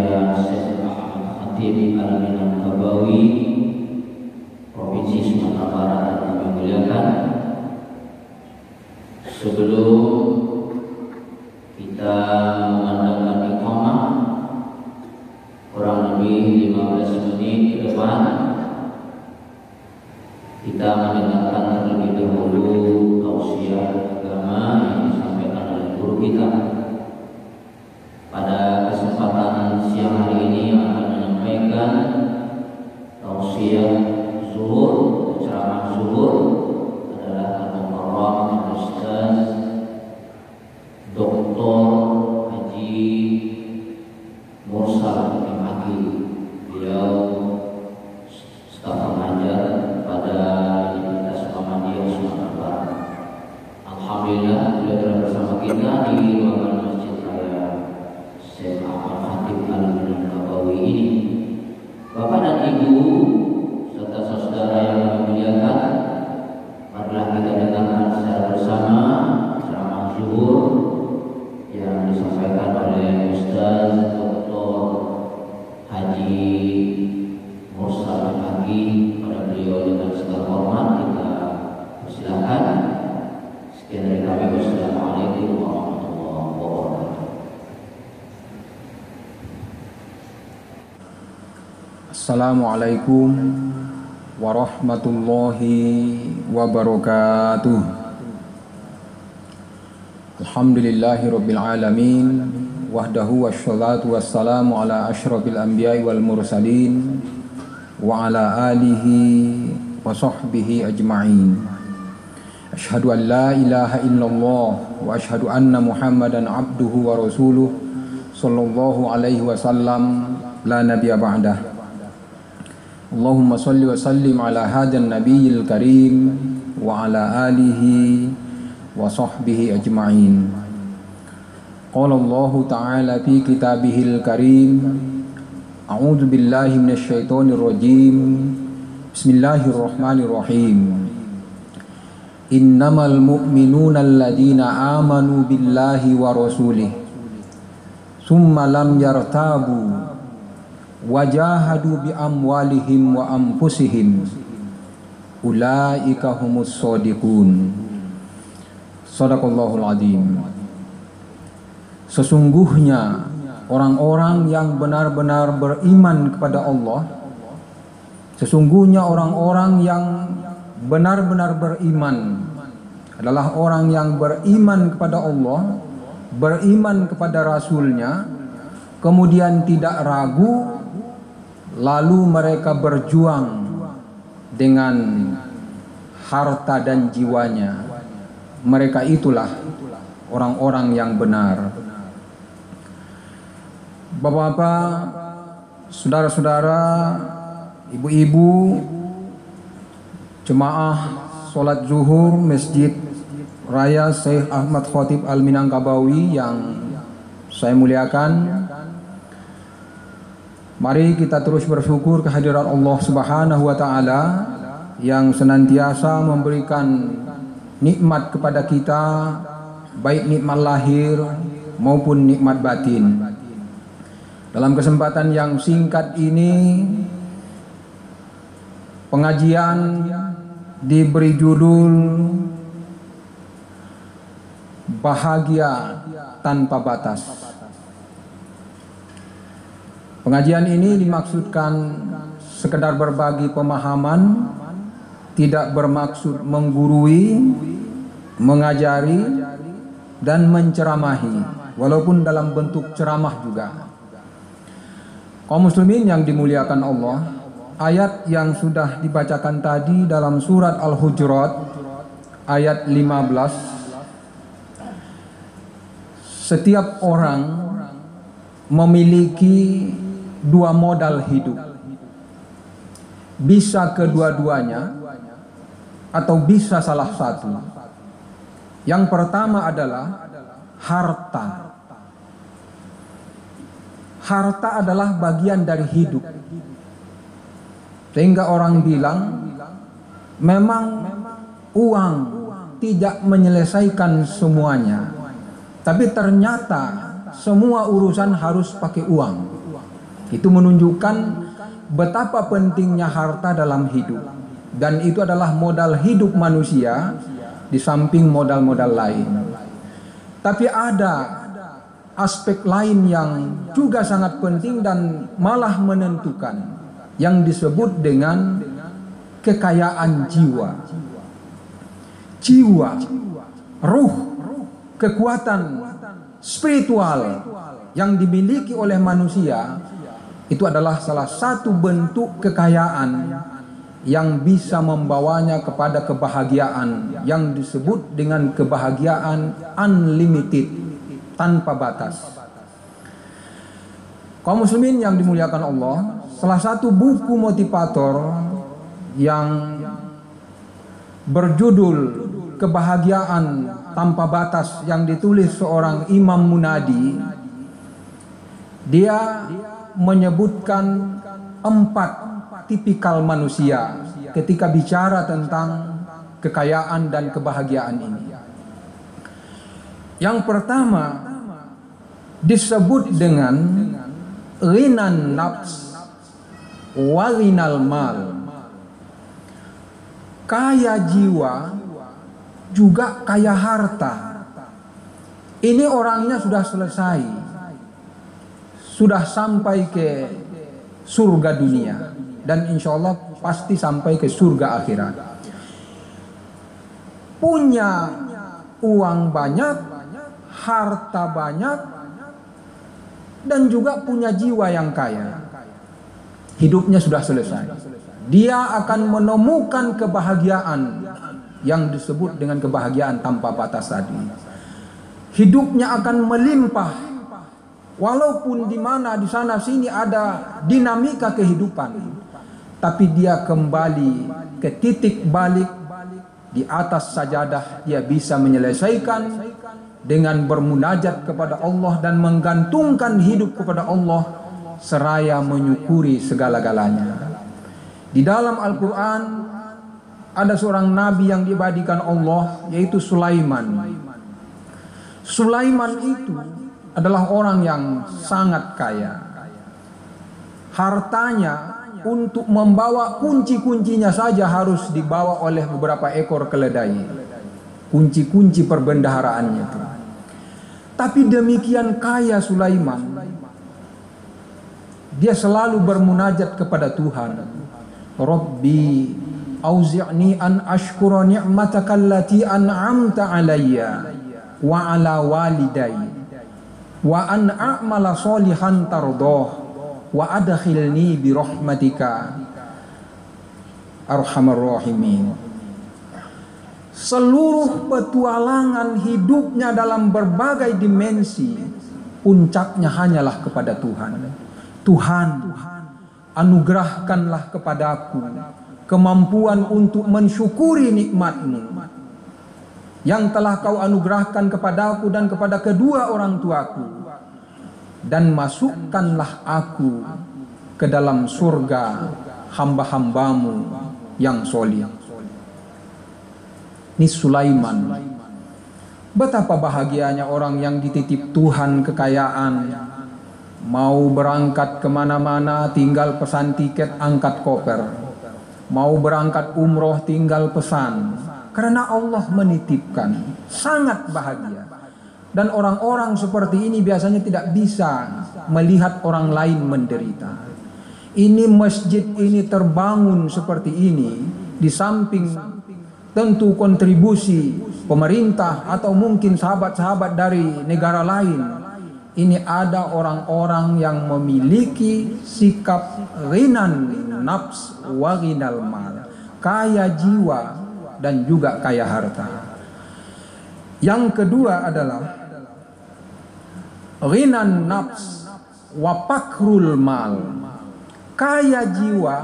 Raya Syekh Ahmad Khatib Al-Minangkabawi, Provinsi Sumatera Barat yang kami muliakan. Sebelum kita mengandalkan iqamah kurang lebih 15 menit ke depan, kita mendengarkan terlebih dahulu tausiah agama yang disampaikan oleh guru kita. Pada kesempatan siang hari ini akan menyampaikan tausiah zuhur, ceramah zuhur adalah Al-Mukarram Ustaz Dr. Haji Mursal M.Haki. Beliau staf pengajar pada Universitas Muhammadiyah Sumatera Barat. Alhamdulillah beliau telah bersama kita di ruangan Masjid Raya Syekh Ahmad Khatib Al-Minangkabawi ini. Bapak dan Ibu serta saudara yang kami muliakan, marilah kita dengarkan secara bersama ceramah zuhur yang disampaikan oleh Ustaz Dr. Haji Mursal M.Haki. Pada beliau dengan segala hormat kita persilakan. Sekian dari kami. Wassalamualaikum warahmatullahi wabarakatuh. Assalamualaikum warahmatullahi wabarakatuh. Alhamdulillahi rabbil alamin, wahdahu wassalatu wassalamu ala asyrafil anbiya'i wal mursalin wa ala alihi wa sahbihi ajma'in. Asyhadu an la ilaha illallah wa asyhadu anna Muhammadan abduhu wa rasuluh sallallahu alaihi wasallam, la nabiyya ba'dah. Allahumma salli wa sallim ala hadan nabiyil karim wa ala alihi wa sahbihi ajma'in. Qala Allah ta'ala fi kitabihil karim, a'udzu billahi minasy syaithanir rajim. Bismillahirrahmanirrahim. Innamal mu'minuna alladzina amanu billahi wa rasulih summa lam yartabu wajahadu bi amwalihim wa anfusihim ulaika humus shodiqun. Shadaqallahul adzim. Sesungguhnya orang-orang yang benar-benar beriman kepada Allah, sesungguhnya orang-orang yang benar-benar beriman adalah orang yang beriman kepada Allah, beriman kepada Rasulnya, kemudian tidak ragu, lalu mereka berjuang dengan harta dan jiwanya. Mereka itulah orang-orang yang benar. Bapak-bapak, saudara-saudara, ibu-ibu, jemaah sholat zuhur Masjid Raya Syekh Ahmad Khatib Al-Minangkabawi yang saya muliakan, mari kita terus bersyukur kehadiran Allah Subhanahu wa taala yang senantiasa memberikan nikmat kepada kita, baik nikmat lahir maupun nikmat batin. Dalam kesempatan yang singkat ini, pengajian diberi judul Bahagia Tanpa Batas. Pengajian ini dimaksudkan sekedar berbagi pemahaman, tidak bermaksud menggurui, mengajari, dan menceramahi, walaupun dalam bentuk ceramah juga. Kaum muslimin yang dimuliakan Allah, ayat yang sudah dibacakan tadi dalam surat Al-Hujurat ayat 15, setiap orang memiliki dua modal hidup, bisa kedua-duanya atau bisa salah satu. Yang pertama adalah harta. Harta adalah bagian dari hidup. Sehingga orang bilang memang uang tidak menyelesaikan semuanya, tapi ternyata semua urusan harus pakai uang. Itu menunjukkan betapa pentingnya harta dalam hidup, dan itu adalah modal hidup manusia di samping modal-modal lain. Tapi ada aspek lain yang juga sangat penting dan malah menentukan, yang disebut dengan kekayaan jiwa. Jiwa, ruh, kekuatan spiritual yang dimiliki oleh manusia itu adalah salah satu bentuk kekayaan yang bisa membawanya kepada kebahagiaan yang disebut dengan kebahagiaan unlimited, tanpa batas. Kaum muslimin yang dimuliakan Allah, salah satu buku motivator yang berjudul Kebahagiaan Tanpa Batas yang ditulis seorang Imam Munadi, dia menyebutkan 4 tipikal manusia ketika bicara tentang kekayaan dan kebahagiaan ini. Yang pertama disebut dengan ghinan nafs wa ghinal mal. Kaya jiwa juga kaya harta. Ini orangnya sudah selesai, sudah sampai ke surga dunia, dan insya Allah pasti sampai ke surga akhirat. Punya uang banyak, harta banyak, dan juga punya jiwa yang kaya. Hidupnya sudah selesai. Dia akan menemukan kebahagiaan yang disebut dengan kebahagiaan tanpa batas tadi. Hidupnya akan melimpah, walaupun di mana di sana sini ada dinamika kehidupan, tapi dia kembali ke titik balik di atas sajadah. Dia bisa menyelesaikan dengan bermunajat kepada Allah dan menggantungkan hidup kepada Allah seraya menyukuri segala-galanya. Di dalam Al-Quran ada seorang nabi yang diabadikan Allah, yaitu Sulaiman. Sulaiman itu adalah orang yang sangat kaya. Hartanya untuk membawa kunci-kuncinya saja harus dibawa oleh beberapa ekor keledai. Kunci-kunci perbendaharaannya itu. Tapi demikian kaya Sulaiman, dia selalu bermunajat kepada Tuhan. Rabbi auzi'ni an ashkura ni'mataka allati an'amta alayya wa ala walidayya wa an a'mala sholihan tardah wa adkhilni bi rahmatika arhamar rahimin. Seluruh petualangan hidupnya dalam berbagai dimensi, puncaknya hanyalah kepada Tuhan. Tuhan, anugerahkanlah kepadaku kemampuan untuk mensyukuri nikmat-Mu yang telah Kau anugerahkan kepadaku dan kepada kedua orang tuaku, dan masukkanlah aku ke dalam surga hamba-hambamu yang soleh. Ini Sulaiman. Betapa bahagianya orang yang dititip Tuhan kekayaan, mau berangkat kemana-mana tinggal pesan tiket, angkat koper. Mau berangkat umroh tinggal pesan, karena Allah menitipkan. Sangat bahagia. Dan orang-orang seperti ini biasanya tidak bisa melihat orang lain menderita. Ini masjid ini terbangun seperti ini, di samping tentu kontribusi pemerintah atau mungkin sahabat-sahabat dari negara lain. Ini ada orang-orang yang memiliki sikap ghinan nafs wa ghinal mal, kaya jiwa dan juga kaya harta. Yang kedua adalah ghinan nafs wa fakrul mal, kaya jiwa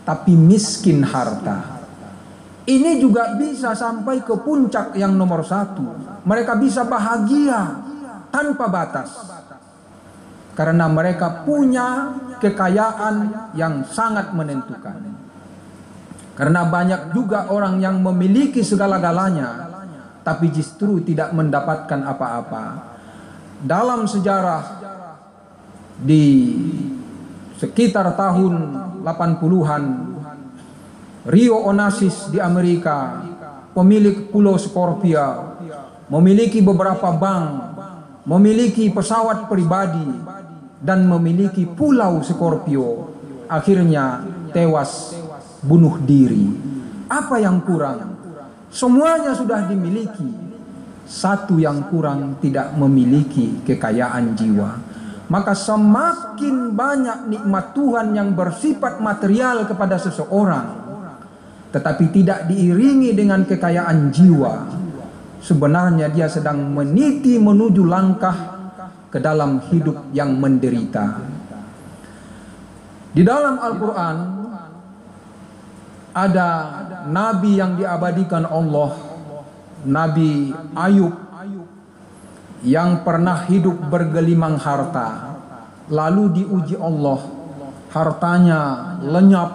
tapi miskin harta. Ini juga bisa sampai ke puncak yang nomor 1. Mereka bisa bahagia tanpa batas, karena mereka punya kekayaan yang sangat menentukan. Karena banyak juga orang yang memiliki segala-galanya tapi justru tidak mendapatkan apa-apa. Dalam sejarah di sekitar tahun 80-an, Rio Onassis di Amerika, pemilik Pulau Scorpio, memiliki beberapa bank, memiliki pesawat pribadi, dan memiliki Pulau Scorpio, akhirnya tewas bunuh diri. Apa yang kurang? Semuanya sudah dimiliki. Satu yang kurang, tidak memiliki kekayaan jiwa. Maka semakin banyak nikmat Tuhan yang bersifat material kepada seseorang, tetapi tidak diiringi dengan kekayaan jiwa, sebenarnya dia sedang meniti menuju langkah ke dalam hidup yang menderita. Di dalam Al-Quran ada nabi yang diabadikan Allah, Nabi Ayub, yang pernah hidup bergelimang harta, lalu diuji Allah, hartanya lenyap,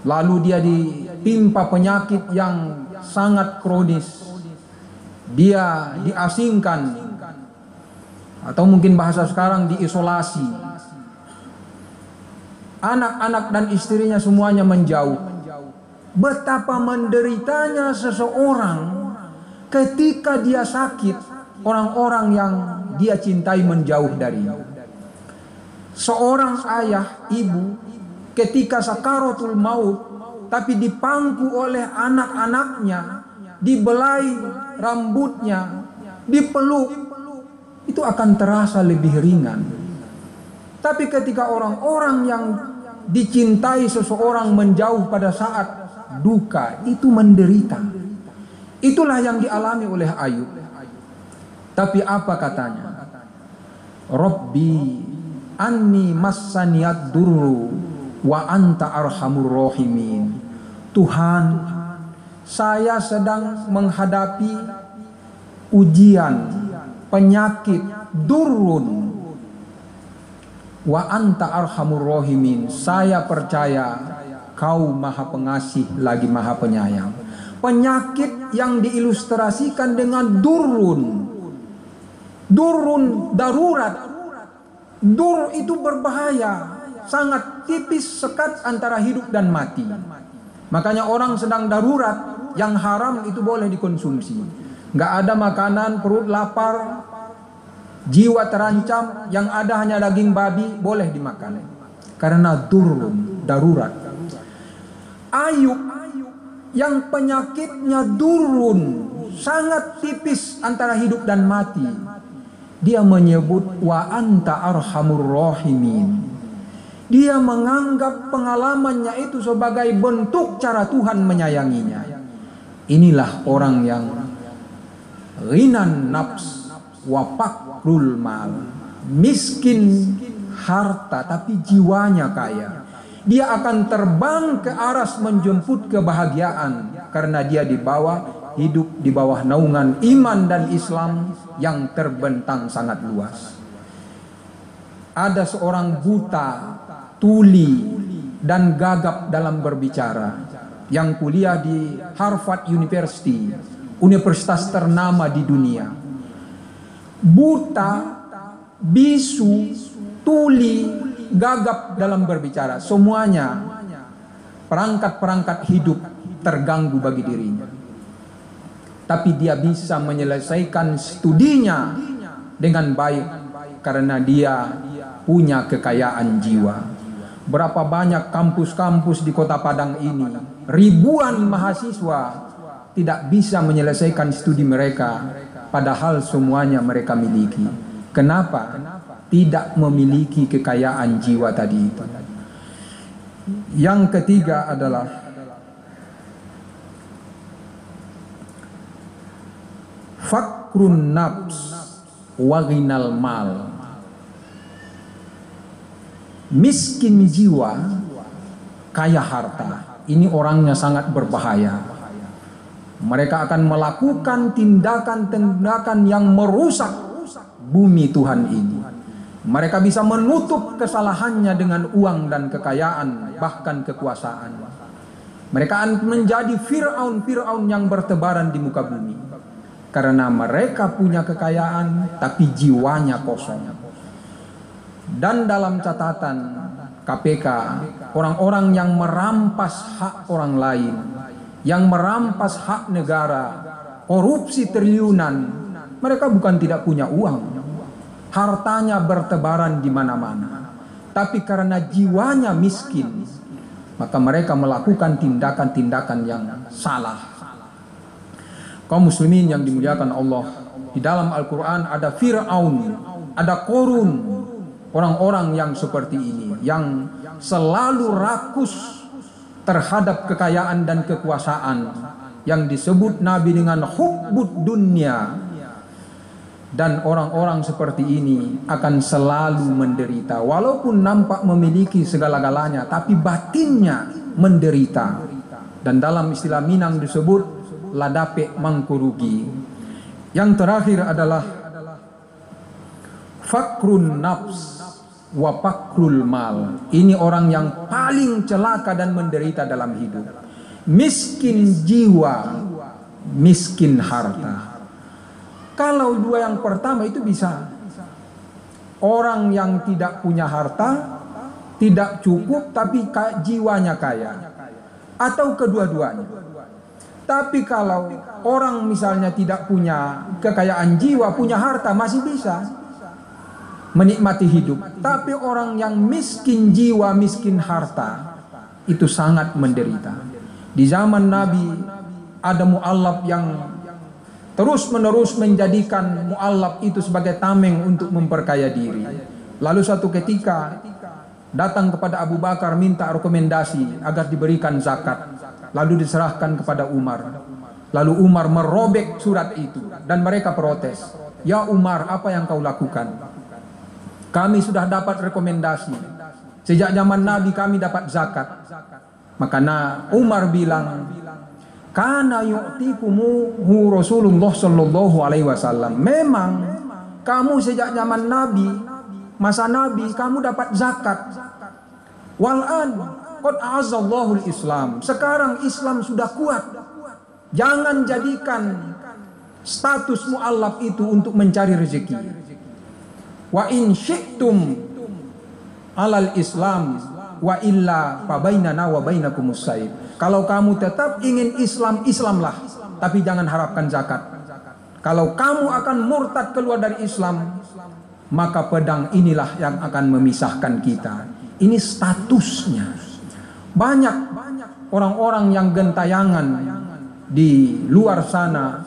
lalu dia ditimpa penyakit yang sangat kronis, dia diasingkan, atau mungkin bahasa sekarang diisolasi. Anak-anak dan istrinya semuanya menjauh. Betapa menderitanya seseorang ketika dia sakit, orang-orang yang dia cintai menjauh darinya. Seorang ayah, ibu, ketika sakaratul maut, tapi dipangku oleh anak-anaknya, dibelai rambutnya, dipeluk, itu akan terasa lebih ringan. Tapi ketika orang-orang yang dicintai seseorang menjauh pada saat duka, itu menderita. Itulah yang dialami oleh Ayub. Tapi apa katanya? Rabbi anni massaniyad durru wa anta arhamur rahimin. Tuhan, saya sedang menghadapi ujian, penyakit, durun, wa anta arhamur rahimin. Saya percaya Kau Maha Pengasih lagi Maha Penyayang. Penyakit yang diilustrasikan dengan durun. Durun, darurat. Dur itu berbahaya, sangat tipis sekat antara hidup dan mati. Makanya orang sedang darurat, yang haram itu boleh dikonsumsi. Gak ada makanan, perut lapar, jiwa terancam, yang ada hanya daging babi, boleh dimakan. Karena durun, darurat. Ayub yang penyakitnya durun, sangat tipis antara hidup dan mati, dia menyebut wa anta arhamur rahimin. Dia menganggap pengalamannya itu sebagai bentuk cara Tuhan menyayanginya. Inilah orang yang ghinan nafs wa fakrul mal. Miskin harta tapi jiwanya kaya. Dia akan terbang ke aras menjemput kebahagiaan karena dia hidup di bawah naungan iman dan Islam yang terbentang sangat luas. Ada seorang buta, tuli, dan gagap dalam berbicara yang kuliah di Harvard University, universitas ternama di dunia. Buta, bisu, tuli, gagap dalam berbicara, semuanya perangkat-perangkat hidup terganggu bagi dirinya. Tapi dia bisa menyelesaikan studinya dengan baik karena dia punya kekayaan jiwa. Berapa banyak kampus-kampus di Kota Padang ini, ribuan mahasiswa tidak bisa menyelesaikan studi mereka, padahal semuanya mereka miliki. Kenapa? Tidak memiliki kekayaan jiwa tadi itu. Yang ketiga adalah fakrun nafs wa ghinal mal. Miskin jiwa, kaya harta. Ini orangnya sangat berbahaya. Mereka akan melakukan tindakan-tindakan yang merusak bumi Tuhan ini. Mereka bisa menutup kesalahannya dengan uang dan kekayaan, bahkan kekuasaan. Mereka akan menjadi Fir'aun yang bertebaran di muka bumi. Karena mereka punya kekayaan, tapi jiwanya kosong. Dan dalam catatan KPK, orang-orang yang merampas hak orang lain, yang merampas hak negara, korupsi triliunan, mereka bukan tidak punya uang, hartanya bertebaran di mana-mana, tapi karena jiwanya miskin, maka mereka melakukan tindakan-tindakan yang salah. Kaum muslimin yang dimuliakan Allah, di dalam Al-Quran ada Fir'aun, ada Qorun, orang-orang yang seperti ini, yang selalu rakus terhadap kekayaan dan kekuasaan, yang disebut Nabi dengan hubbud dunya. Dan orang-orang seperti ini akan selalu menderita, walaupun nampak memiliki segala-galanya, tapi batinnya menderita. Dan dalam istilah Minang disebut ladape mangkurugi. Yang terakhir adalah fakrun nafs wa fakrul mal. Ini orang yang paling celaka dan menderita dalam hidup. Miskin jiwa, miskin harta. Kalau dua yang pertama itu bisa. Orang yang tidak punya harta, tidak cukup, tapi jiwanya kaya. Atau kedua-duanya. Tapi kalau orang misalnya tidak punya kekayaan jiwa, punya harta, masih bisa menikmati hidup. Tapi orang yang miskin jiwa, miskin harta, itu sangat menderita. Di zaman Nabi ada mu'allaf yang terus menerus menjadikan mu'allaf itu sebagai tameng untuk memperkaya diri. Lalu suatu ketika datang kepada Abu Bakar minta rekomendasi agar diberikan zakat. Lalu diserahkan kepada Umar. Lalu Umar merobek surat itu dan mereka protes. Ya Umar, apa yang kau lakukan? Kami sudah dapat rekomendasi. Sejak zaman Nabi kami dapat zakat. Maka Umar bilang, kana yu'tikumu Rasulullah sallallahu alaihi wasallam. Memang kamu sejak zaman Nabi, masa Nabi kamu dapat zakat. Wal'an qad a'azzallahu al-Islam. Sekarang Islam sudah kuat. Jangan jadikan status mu'allaf itu untuk mencari rezeki. Wa in syi'tum alal Islam wa illa fa bainana wa bainakumus saib. Kalau kamu tetap ingin Islam, Islamlah, tapi jangan harapkan zakat. Kalau kamu akan murtad keluar dari Islam, maka pedang inilah yang akan memisahkan kita. Ini statusnya. Banyak orang-orang yang gentayangan di luar sana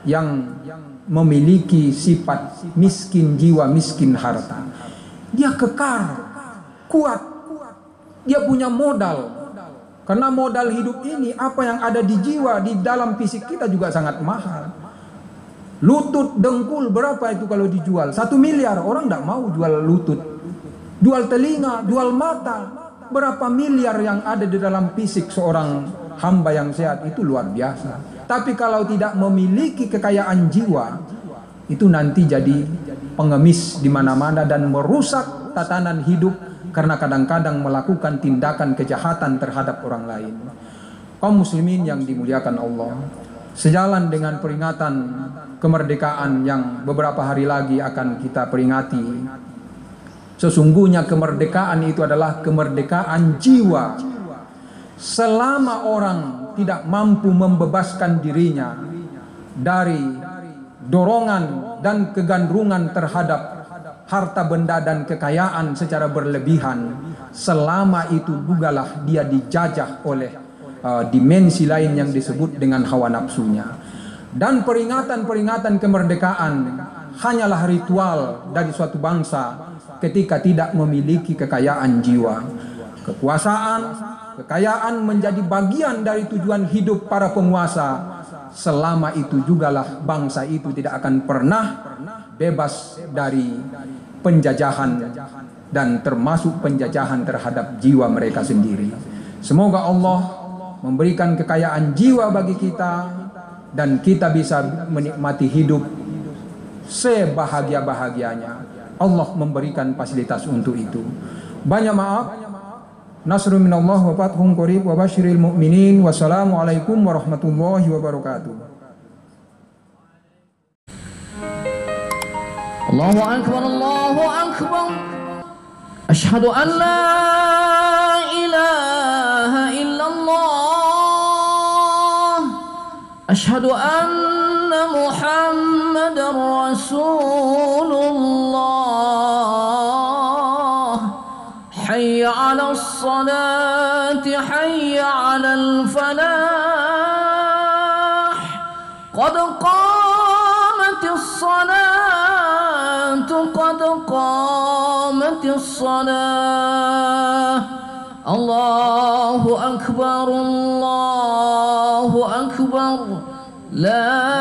yang memiliki sifat miskin jiwa, miskin harta. Dia kekar, kuat, dia punya modal. Karena modal hidup ini, apa yang ada di jiwa, di dalam fisik kita juga sangat mahal. Lutut, dengkul, berapa itu kalau dijual? 1 miliar, orang tidak mau jual lutut. Jual telinga, jual mata. Berapa miliar yang ada di dalam fisik seorang hamba yang sehat, itu luar biasa. Tapi kalau tidak memiliki kekayaan jiwa, itu nanti jadi pengemis di mana-mana dan merusak tatanan hidup. Karena kadang-kadang melakukan tindakan kejahatan terhadap orang lain. Kaum muslimin yang dimuliakan Allah, sejalan dengan peringatan kemerdekaan yang beberapa hari lagi akan kita peringati, sesungguhnya kemerdekaan itu adalah kemerdekaan jiwa. Selama orang tidak mampu membebaskan dirinya dari dorongan dan kegandrungan terhadap harta benda dan kekayaan secara berlebihan, selama itu jugalah dia dijajah oleh dimensi lain yang disebut dengan hawa nafsunya. Dan peringatan-peringatan kemerdekaan hanyalah ritual dari suatu bangsa ketika tidak memiliki kekayaan jiwa. Kekayaan menjadi bagian dari tujuan hidup para penguasa. Selama itu jugalah bangsa itu tidak akan pernah bebas dari penjajahan dan termasuk penjajahan terhadap jiwa mereka sendiri. Semoga Allah memberikan kekayaan jiwa bagi kita dan kita bisa menikmati hidup sebahagia-bahagianya. Allah memberikan fasilitas untuk itu. Banyak maaf. Nasrun minallah wa fathun qarib wa basyiril mu'minin. Wassalamualaikum warahmatullahi wabarakatuh. Allahu akbar, Allahu akbar. أشهد أن لا إله إلا الله أشهد أن محمدا رسول الله حي على الصلاة حي على الفلاح قد قامت الصلاة قد قامت الصلاة الله أكبر لا